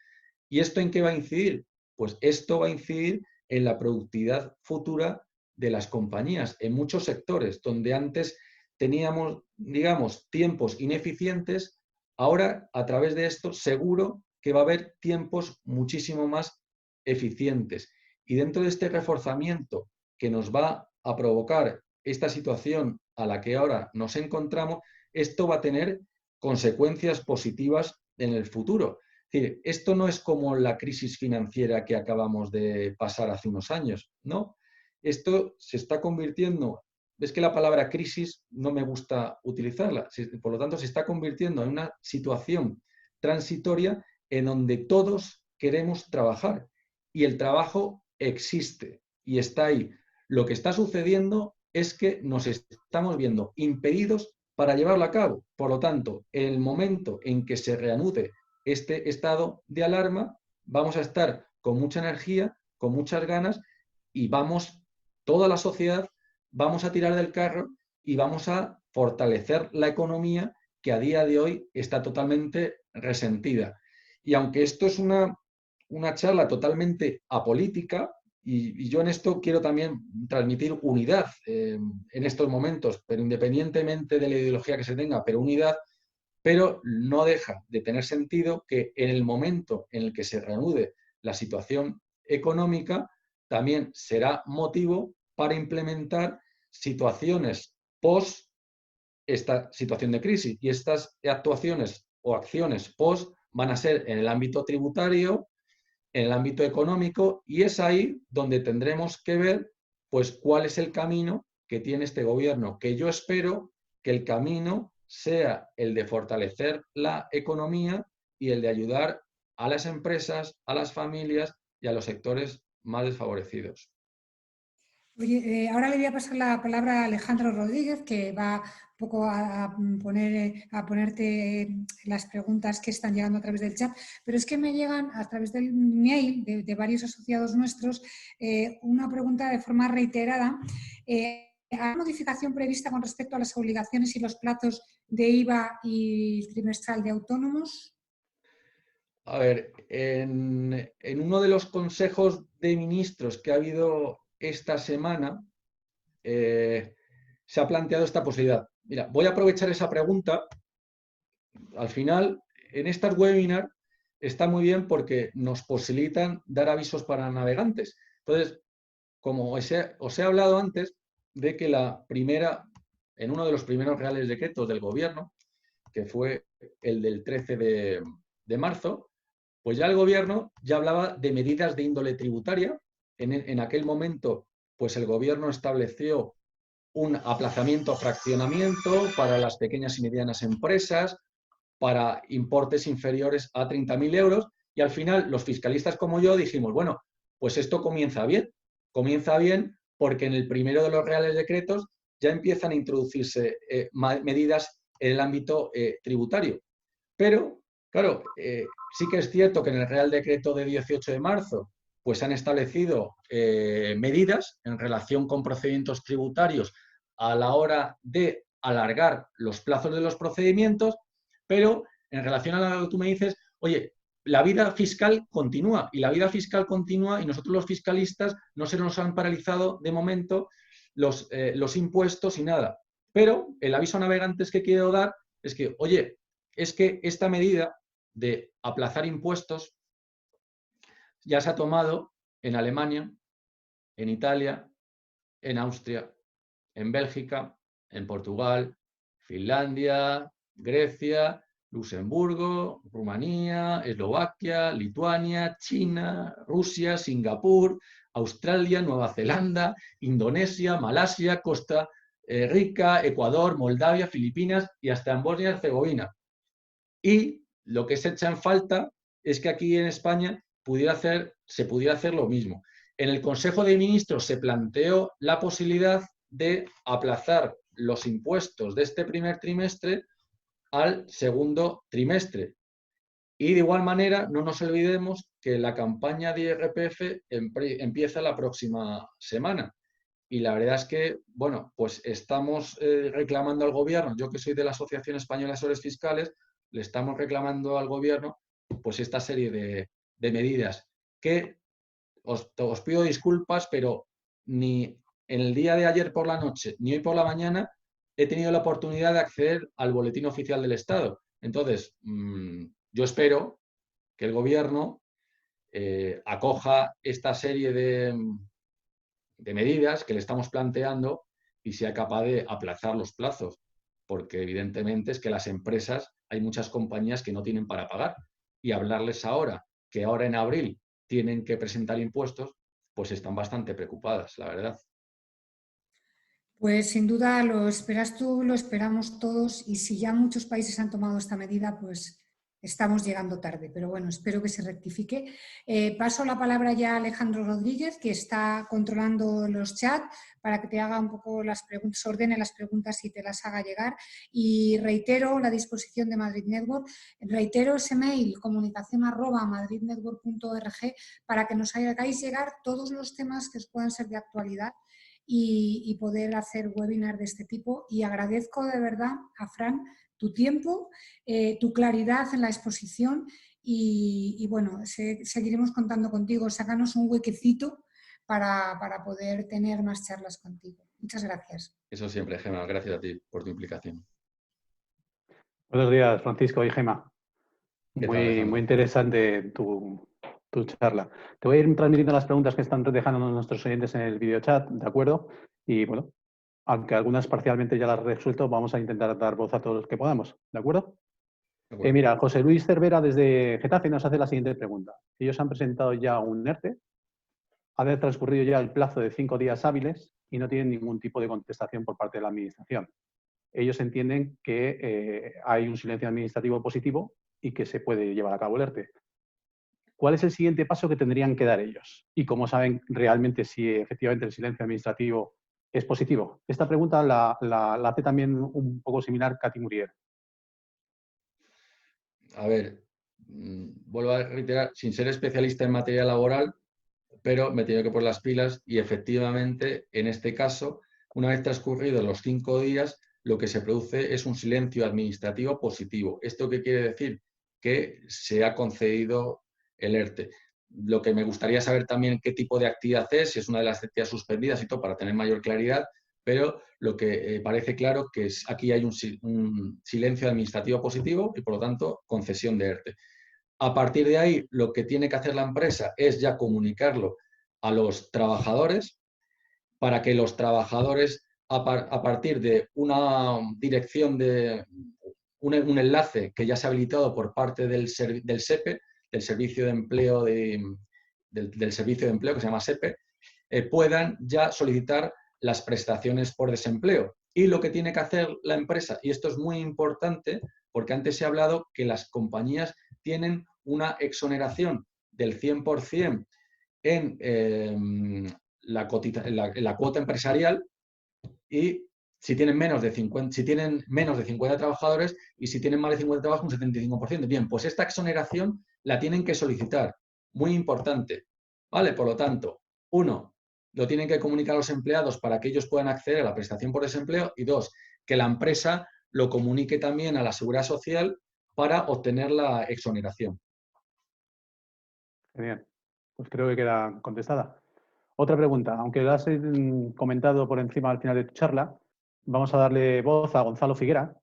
¿Y esto en qué va a incidir? Pues esto va a incidir en la productividad futura de las compañías, en muchos sectores, donde antes teníamos, digamos, tiempos ineficientes, ahora a través de esto seguro que va a haber tiempos muchísimo más eficientes. Y dentro de este reforzamiento que nos va a provocar esta situación a la que ahora nos encontramos, esto va a tener consecuencias positivas en el futuro. Es decir, esto no es como la crisis financiera que acabamos de pasar hace unos años, ¿no? Esto se está convirtiendo, es que la palabra crisis no me gusta utilizarla, por lo tanto se está convirtiendo en una situación transitoria en donde todos queremos trabajar y el trabajo existe y está ahí. Lo que está sucediendo es que nos estamos viendo impedidos para llevarlo a cabo. Por lo tanto, en el momento en que se reanude este estado de alarma, vamos a estar con mucha energía, con muchas ganas y vamos, toda la sociedad, vamos a tirar del carro y vamos a fortalecer la economía que a día de hoy está totalmente resentida. Y aunque esto es una charla totalmente apolítica, y yo en esto quiero también transmitir unidad en estos momentos, pero independientemente de la ideología que se tenga, pero unidad, pero no deja de tener sentido que en el momento en el que se reanude la situación económica, también será motivo para implementar situaciones post esta situación de crisis. Y estas actuaciones o acciones post van a ser en el ámbito tributario, en el ámbito económico, y es ahí donde tendremos que ver pues cuál es el camino que tiene este gobierno, que yo espero que el camino sea el de fortalecer la economía y el de ayudar a las empresas, a las familias y a los sectores más desfavorecidos. Oye, ahora le voy a pasar la palabra a Alejandro Rodríguez, que va un poco a ponerte las preguntas que están llegando a través del chat, pero es que me llegan a través del mail de varios asociados nuestros una pregunta de forma reiterada. ¿Hay modificación prevista con respecto a las obligaciones y los plazos de IVA y trimestral de autónomos? A ver, en uno de los consejos de ministros que ha habido esta semana, se ha planteado esta posibilidad. Mira, voy a aprovechar esa pregunta. Al final, en estas webinars está muy bien porque nos posibilitan dar avisos para navegantes. Entonces, como os he hablado antes de que en uno de los primeros reales decretos del gobierno, que fue el del 13 de marzo, pues ya el gobierno ya hablaba de medidas de índole tributaria. En aquel momento, pues el gobierno estableció un aplazamiento, fraccionamiento para las pequeñas y medianas empresas, para importes inferiores a 30.000 euros, y al final los fiscalistas como yo dijimos, bueno, pues esto comienza bien porque en el primero de los reales decretos ya empiezan a introducirse medidas en el ámbito tributario. Pero, claro, sí que es cierto que en el Real Decreto de 18 de marzo pues han establecido medidas en relación con procedimientos tributarios a la hora de alargar los plazos de los procedimientos, pero en relación a lo que tú me dices, oye, la vida fiscal continúa y nosotros los fiscalistas no se nos han paralizado de momento los impuestos y nada. Pero el aviso a navegantes que quiero dar es que, oye, es que esta medida de aplazar impuestos ya se ha tomado en Alemania, en Italia, en Austria, en Bélgica, en Portugal, Finlandia, Grecia, Luxemburgo, Rumanía, Eslovaquia, Lituania, China, Rusia, Singapur, Australia, Nueva Zelanda, Indonesia, Malasia, Costa Rica, Ecuador, Moldavia, Filipinas y hasta en Bosnia y Herzegovina. Y lo que se echa en falta es que aquí en España se pudiera hacer lo mismo. En el Consejo de Ministros se planteó la posibilidad de aplazar los impuestos de este primer trimestre al segundo trimestre. Y de igual manera, no nos olvidemos que la campaña de IRPF empieza la próxima semana. Y la verdad es que, bueno, pues estamos reclamando al gobierno, yo que soy de la Asociación Española de Asesores Fiscales, le estamos reclamando al gobierno pues esta serie de medidas que os pido disculpas, pero ni en el día de ayer por la noche ni hoy por la mañana he tenido la oportunidad de acceder al Boletín Oficial del Estado. Entonces, yo espero que el gobierno acoja esta serie de medidas que le estamos planteando y sea capaz de aplazar los plazos, porque evidentemente es que las empresas, hay muchas compañías que no tienen para pagar y hablarles ahora, que ahora en abril tienen que presentar impuestos, pues están bastante preocupadas, la verdad. Pues sin duda lo esperas tú, lo esperamos todos y si ya muchos países han tomado esta medida, pues estamos llegando tarde, pero bueno, espero que se rectifique. Paso la palabra ya a Alejandro Rodríguez, que está controlando los chats para que te haga un poco las preguntas, ordene las preguntas y te las haga llegar. Y reitero la disposición de Madrid Network, reitero ese mail comunicación@madridnetwork.org para que nos hagáis llegar todos los temas que os puedan ser de actualidad y poder hacer webinars de este tipo. Y agradezco de verdad a Fran tu tiempo, tu claridad en la exposición y bueno, seguiremos contando contigo. Sácanos un huequecito para poder tener más charlas contigo. Muchas gracias. Eso siempre, Gemma. Gracias a ti por tu implicación. Buenos días, Francisco y Gemma. ¿Qué tal, Muy Alejandro? interesante tu charla. Te voy a ir transmitiendo las preguntas que están dejando nuestros oyentes en el videochat, ¿de acuerdo? Y bueno, aunque algunas parcialmente ya las he resuelto, vamos a intentar dar voz a todos los que podamos, ¿de acuerdo? De acuerdo. Mira, José Luis Cervera desde Getafe nos hace la siguiente pregunta. Ellos han presentado ya un ERTE, ha transcurrido ya el plazo de 5 días hábiles y no tienen ningún tipo de contestación por parte de la Administración. Ellos entienden que hay un silencio administrativo positivo y que se puede llevar a cabo el ERTE. ¿Cuál es el siguiente paso que tendrían que dar ellos? ¿Y cómo saben realmente si efectivamente el silencio administrativo es positivo? Esta pregunta la hace también un poco similar Katy Murier. A ver, vuelvo a reiterar, sin ser especialista en materia laboral, pero me he tenido que poner las pilas y efectivamente, en este caso, una vez transcurridos los 5 días, lo que se produce es un silencio administrativo positivo. ¿Esto qué quiere decir? Que se ha concedido el ERTE. Lo que me gustaría saber también qué tipo de actividad es, si es una de las actividades suspendidas y todo, para tener mayor claridad, pero lo que parece claro que aquí hay un silencio administrativo positivo y, por lo tanto, concesión de ERTE. A partir de ahí, lo que tiene que hacer la empresa es ya comunicarlo a los trabajadores para que los trabajadores, a partir de una dirección de un enlace que ya se ha habilitado por parte del SEPE, del Servicio de Empleo del Servicio de Empleo que se llama SEPE, puedan ya solicitar las prestaciones por desempleo. Y lo que tiene que hacer la empresa, y esto es muy importante, porque antes se ha hablado que las compañías tienen una exoneración del 100% en la cuota empresarial y si tienen menos de 50 trabajadores y si tienen más de 50 trabajadores, un 75%. Bien, pues esta exoneración la tienen que solicitar. Muy importante. ¿Vale? Por lo tanto, 1, lo tienen que comunicar a los empleados para que ellos puedan acceder a la prestación por desempleo y 2, que la empresa lo comunique también a la Seguridad Social para obtener la exoneración. Genial. Pues creo que queda contestada. Otra pregunta, aunque lo has comentado por encima al final de tu charla, vamos a darle voz a Gonzalo Figuera.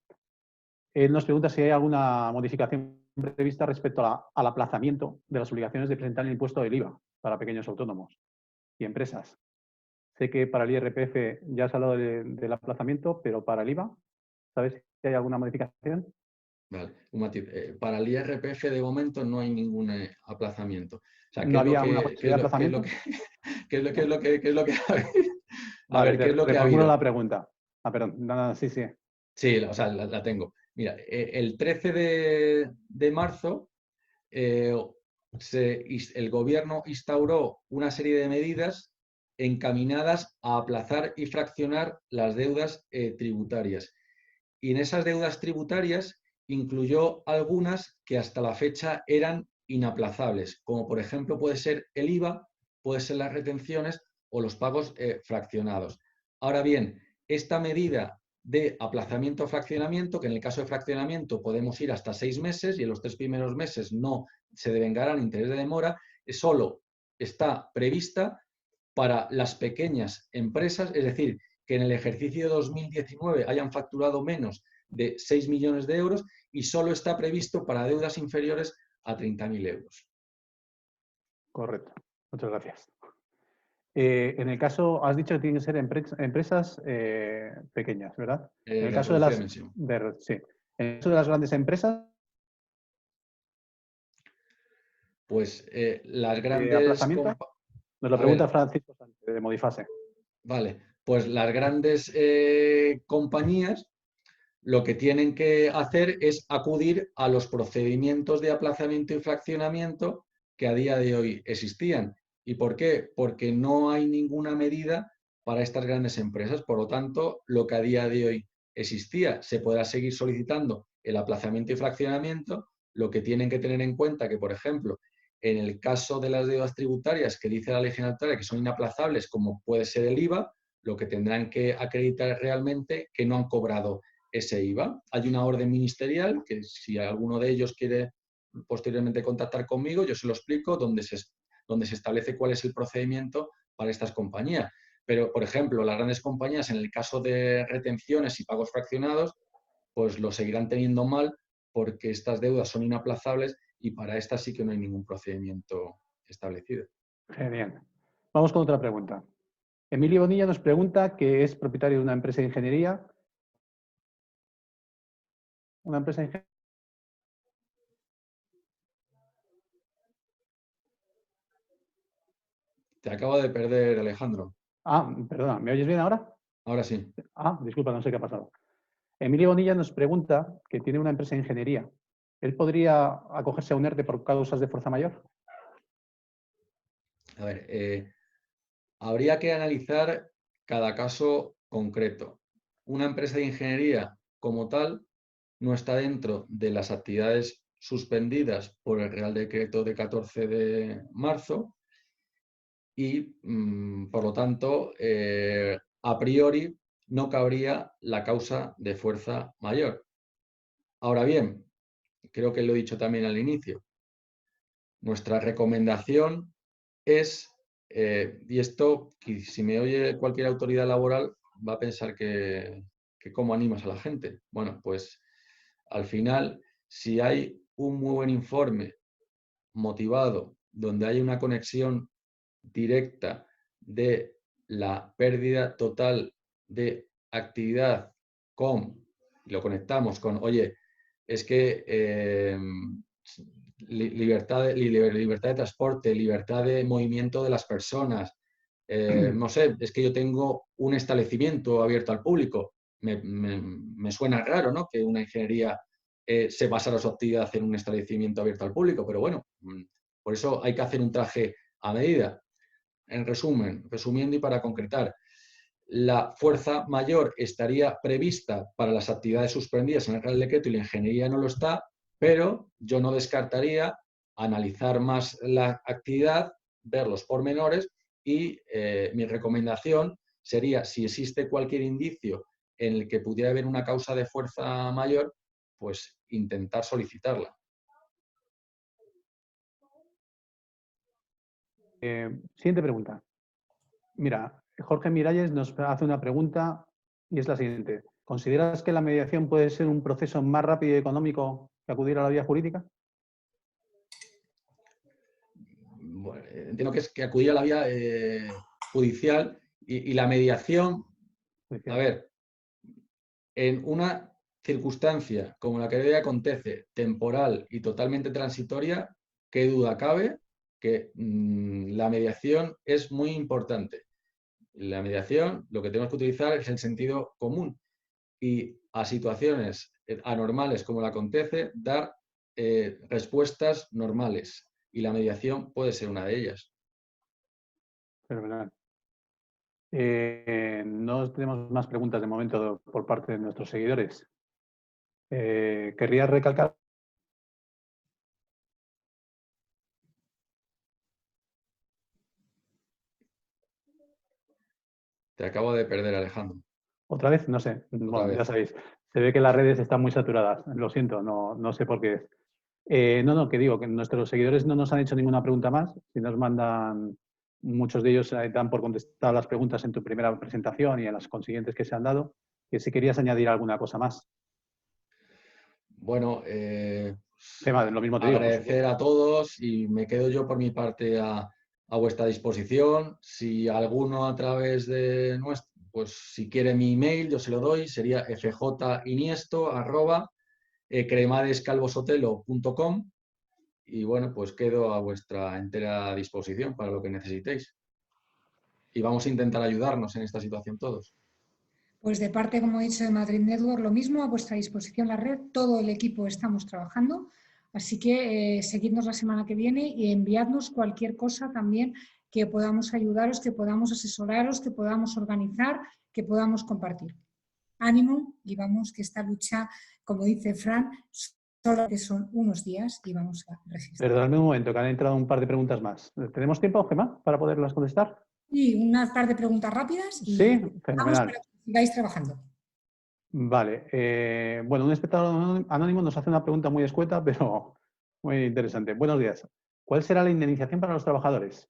Él nos pregunta si hay alguna modificación prevista respecto al aplazamiento de las obligaciones de presentar el impuesto del IVA para pequeños autónomos y empresas. Sé que para el IRPF ya has hablado del aplazamiento, pero para el IVA, ¿sabes si hay alguna modificación? Vale, un matiz. Para el IRPF de momento no hay ningún aplazamiento. O sea, ¿qué ¿No es lo había una que, qué es posibilidad de lo, qué es lo aplazamiento? que, qué es lo que, a Vale, ver, qué es lo te que ha reformulo habido? la pregunta. Ah, perdón. No, no, sí, sí. Sí, o sea, la tengo. Mira, el 13 de marzo el gobierno instauró una serie de medidas encaminadas a aplazar y fraccionar las deudas tributarias. Y en esas deudas tributarias incluyó algunas que hasta la fecha eran inaplazables, como por ejemplo puede ser el IVA, puede ser las retenciones o los pagos fraccionados. Ahora bien, esta medida de aplazamiento o fraccionamiento, que en el caso de fraccionamiento podemos ir hasta 6 meses y en los 3 primeros meses no se devengarán interés de demora, solo está prevista para las pequeñas empresas, es decir, que en el ejercicio 2019 hayan facturado menos de 6 millones de euros y solo está previsto para deudas inferiores a 30.000 euros. Correcto. Muchas gracias. En el caso, has dicho que tienen que ser empresas pequeñas, ¿verdad? En el caso de Reducida las, dimensión. sí. En el caso de las grandes empresas, Pues las grandes... aplazamiento, nos lo A pregunta ver, Francisco Sánchez, de Modifase. vale, pues las grandes compañías lo que tienen que hacer es acudir a los procedimientos de aplazamiento y fraccionamiento que a día de hoy existían. ¿Y por qué? Porque no hay ninguna medida para estas grandes empresas. Por lo tanto, lo que a día de hoy existía, se podrá seguir solicitando el aplazamiento y fraccionamiento. Lo que tienen que tener en cuenta que, por ejemplo, en el caso de las deudas tributarias que dice la ley general que son inaplazables, como puede ser el IVA, lo que tendrán que acreditar realmente que no han cobrado ese IVA. Hay una orden ministerial que si alguno de ellos quiere posteriormente contactar conmigo, yo se lo explico, donde se establece cuál es el procedimiento para estas compañías. Pero, por ejemplo, las grandes compañías, en el caso de retenciones y pagos fraccionados, pues lo seguirán teniendo mal porque estas deudas son inaplazables y para estas sí que no hay ningún procedimiento establecido. Genial. Vamos con otra pregunta. Emilio Bonilla nos pregunta que es propietario de una empresa de ingeniería. Una empresa de ingeniería. Te acabo de perder, Alejandro. Ah, perdona, ¿me oyes bien ahora? Ahora sí. Ah, disculpa, no sé qué ha pasado. Emilio Bonilla nos pregunta que tiene una empresa de ingeniería. ¿Él podría acogerse a un ERTE por causas de fuerza mayor? A ver, habría que analizar cada caso concreto. Una empresa de ingeniería como tal no está dentro de las actividades suspendidas por el Real Decreto de 14 de marzo y, por lo tanto, a priori no cabría la causa de fuerza mayor. Ahora bien, creo que lo he dicho también al inicio, nuestra recomendación es, y esto, si me oye cualquier autoridad laboral, va a pensar que cómo animas a la gente. Bueno, pues al final, si hay un muy buen informe motivado, donde hay una conexión directa de la pérdida total de actividad con, lo conectamos con, oye, es que libertad de transporte, libertad de movimiento de las personas, no sé, es que yo tengo un establecimiento abierto al público. Me suena raro, ¿no? Que una ingeniería se basara su actividad en un establecimiento abierto al público, pero bueno, por eso hay que hacer un traje a medida. En resumen, resumiendo y para concretar, la fuerza mayor estaría prevista para las actividades suspendidas en el Real Decreto y la ingeniería no lo está, pero yo no descartaría analizar más la actividad, ver los pormenores y mi recomendación sería, si existe cualquier indicio en el que pudiera haber una causa de fuerza mayor, pues intentar solicitarla. Siguiente pregunta. Mira, Jorge Miralles nos hace una pregunta y es la siguiente. ¿consideras que la mediación puede ser un proceso más rápido y económico que acudir a la vía jurídica? Bueno, entiendo que es que acudir a la vía judicial y la mediación, a ver, en una circunstancia como la que hoy acontece, temporal y totalmente transitoria, qué duda cabe que la mediación es muy importante. La mediación, lo que tenemos que utilizar es el sentido común y a situaciones anormales como la acontece, dar respuestas normales. Y la mediación puede ser una de ellas. Fenomenal. No tenemos más preguntas de momento por parte de nuestros seguidores. ¿Querrías recalcar? Te acabo de perder, Alejandro. ¿Otra vez? No sé. Bueno, vez. ya sabéis. Se ve que las redes están muy saturadas. Lo siento, no sé por qué es. Que digo, que nuestros seguidores no nos han hecho ninguna pregunta más. Si nos mandan, muchos de ellos dan por contestar las preguntas en tu primera presentación y en las consiguientes que se han dado. Que si querías añadir alguna cosa más. Bueno, Lo mismo te digo. agradecer a todos y me quedo yo por mi parte a vuestra disposición. Si alguno a través de nuestro, pues si quiere mi email, yo se lo doy, sería fjininiesto@cremadescalvosotelo.com y bueno, pues quedo a vuestra entera disposición para lo que necesitéis. Y vamos a intentar ayudarnos en esta situación todos. Pues de parte, como he dicho, de Madrid Network, lo mismo, a vuestra disposición la red, todo el equipo estamos trabajando, así que seguidnos la semana que viene y enviadnos cualquier cosa también que podamos ayudaros, que podamos asesoraros, que podamos organizar, que podamos compartir. Ánimo y vamos, que esta lucha, como dice Fran, solo que son unos días y vamos a resistir. Perdóname un momento, que han entrado un par de preguntas más. ¿Tenemos tiempo, Gemma, para poderlas contestar? Y una par de preguntas rápidas y Sí, vamos fenomenal. para que sigáis trabajando. Vale. Bueno, un espectador anónimo nos hace una pregunta muy escueta, pero muy interesante. Buenos días. ¿Cuál será la indemnización para los trabajadores?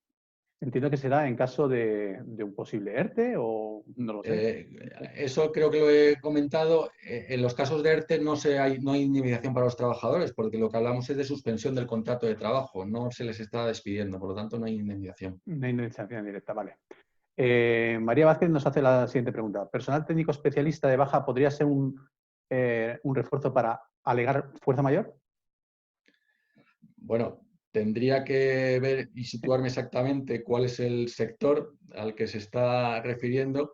Entiendo que será en caso de un posible ERTE o no lo sé. Eso creo que lo he comentado. En los casos de ERTE no hay indemnización para los trabajadores, porque lo que hablamos es de suspensión del contrato de trabajo. No se les está despidiendo, por lo tanto no hay indemnización. Una indemnización directa, vale. María Vázquez nos hace la siguiente pregunta. ¿Personal técnico especialista de baja podría ser un refuerzo para alegar fuerza mayor? Bueno, tendría que ver y situarme exactamente cuál es el sector al que se está refiriendo,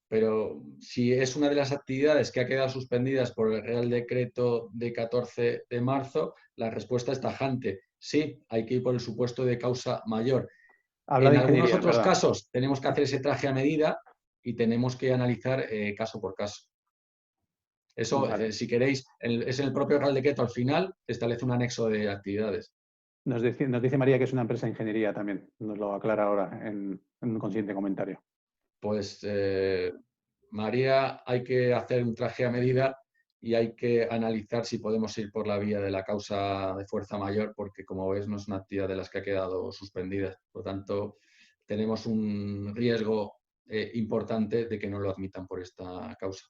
pero si es una de las actividades que ha quedado suspendidas por el Real Decreto de 14 de marzo, la respuesta es tajante. Sí, hay que ir por el supuesto de causa mayor. Habla En de algunos ingeniería, otros ¿verdad? casos tenemos que hacer ese traje a medida y tenemos que analizar caso por caso. Eso, Vale. si queréis, es en el propio Real Decreto al final, establece un anexo de actividades. Nos dice María que es una empresa de ingeniería también. Nos lo aclara ahora en un consiguiente comentario. Pues, María, hay que hacer un traje a medida y hay que analizar si podemos ir por la vía de la causa de fuerza mayor, porque como ves no es una actividad de las que ha quedado suspendida. Por lo tanto, tenemos un riesgo importante de que no lo admitan por esta causa.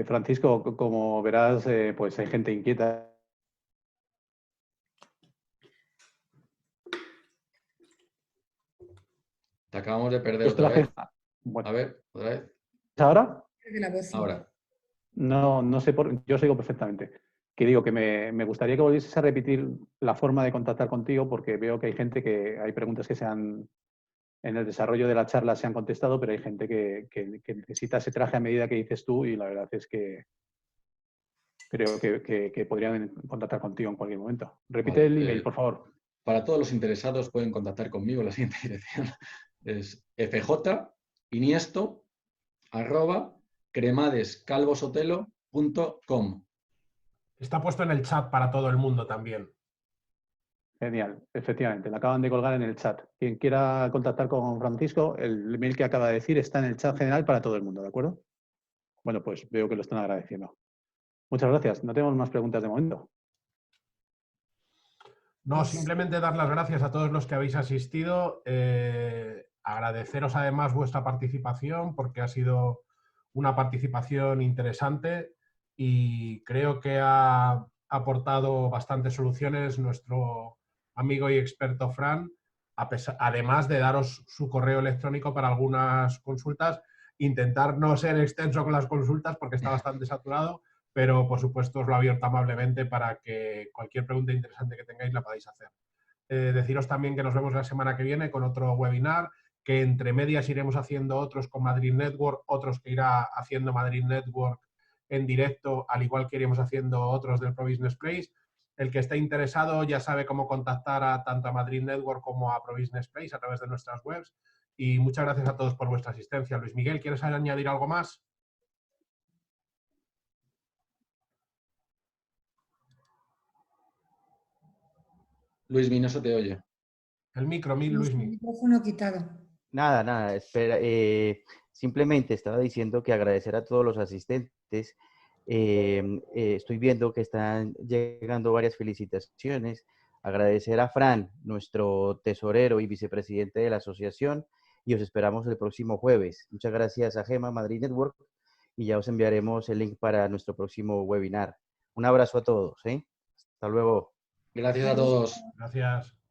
Francisco, como verás, pues hay gente inquieta. Te acabamos de perder Los otra vez. trajes. Bueno, A ver, otra vez. ¿ahora? De la voz, sí. Ahora. No sé yo os oigo perfectamente. Que digo que me gustaría que volvieses a repetir la forma de contactar contigo, porque veo que hay gente hay preguntas que en el desarrollo de la charla se han contestado, pero hay gente que necesita ese traje a medida que dices tú y la verdad es que creo que podrían contactar contigo en cualquier momento. Repite Vale, el email, por favor. Para todos los interesados pueden contactar conmigo en la siguiente dirección. Es fjininiesto@cremadescalvosotelo.com. Está puesto en el chat para todo el mundo también. Genial, efectivamente, lo acaban de colgar en el chat. Quien quiera contactar con Francisco, el email que acaba de decir está en el chat general para todo el mundo, ¿de acuerdo? Bueno, pues veo que lo están agradeciendo. Muchas gracias. No tenemos más preguntas de momento. No, simplemente dar las gracias a todos los que habéis asistido. Agradeceros además vuestra participación porque ha sido una participación interesante y creo que ha aportado bastantes soluciones nuestro amigo y experto Fran, además de daros su correo electrónico para algunas consultas. Intentar no ser extenso con las consultas porque está bastante saturado, pero por supuesto os lo he abierto amablemente para que cualquier pregunta interesante que tengáis la podáis hacer. Deciros también que nos vemos la semana que viene con otro webinar, que entre medias iremos haciendo otros con Madrid Network, otros que irá haciendo Madrid Network en directo, al igual que iremos haciendo otros del Pro Business Place. El que esté interesado ya sabe cómo contactar tanto a Madrid Network como a Pro Business Place a través de nuestras webs. Y muchas gracias a todos por vuestra asistencia. Luis Miguel, ¿quieres añadir algo más? Luismi, no se te oye. El micro, Luismi. El micrófono quitado. Nada, espera. Simplemente estaba diciendo que agradecer a todos los asistentes. Estoy viendo que están llegando varias felicitaciones. Agradecer a Fran, nuestro tesorero y vicepresidente de la asociación, y os esperamos el próximo jueves. Muchas gracias a Gema Madrid Network y ya os enviaremos el link para nuestro próximo webinar. Un abrazo a todos. Hasta luego. Gracias a todos. Gracias.